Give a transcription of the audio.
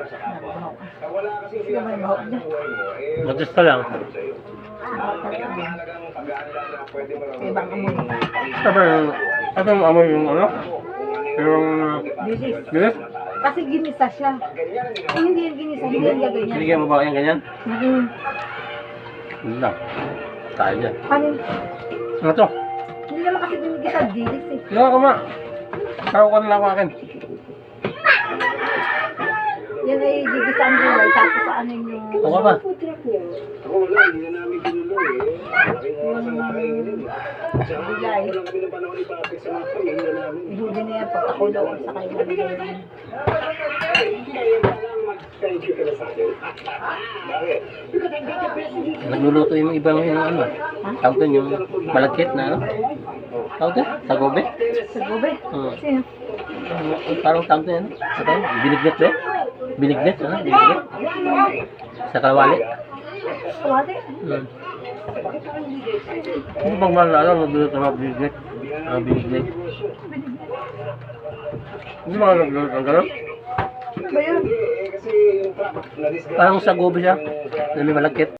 Sino may mahok niya? Matis ka lang. Ibang amoy. Ano yung amoy yung ano? Yung... Bilis. Bilis? Kasi ginisa siya. Kung hindi yan ginisa, hindi yan ganyan. Binigyan mo ba kayang ganyan? Hindi lang. Tayo dyan. Ano? Ano to? Hindi naman kasi ginigisa, dilis eh. Ikaw ka ma. Ikaw ko nila ako akin. Yan ay gigisa ang gulay, tapos sa ano yung... Ako ba? Ako wala, hindi na namin ginulo eh. Malaking oras ang nakaingin eh. Sa akin, walang kami ng panahon ni Patrick sa mga pamilya namin. Ihuli na yan, pagkakulo sa kayo na nilagay. Kaya ba lang mag-thank you ka na sa akin? Bakit? Nagluluto yung ibang yung ano. Tawag doon yung malagkit na ano. Tawag doon? Sagobe? Sa gobe? Sino? Parang tawag doon yan. Sa tawag? Binignet ba? Binignet? Ano? Binignet? Sa kalawali? Kawate? Ano bang malala? Nagluluto ng binignet? Binignet. Hindi mga nagluluto ng gano'n? Ano ba yun? Kasi yung truck, Parang sagobe siya. Na may malagkit.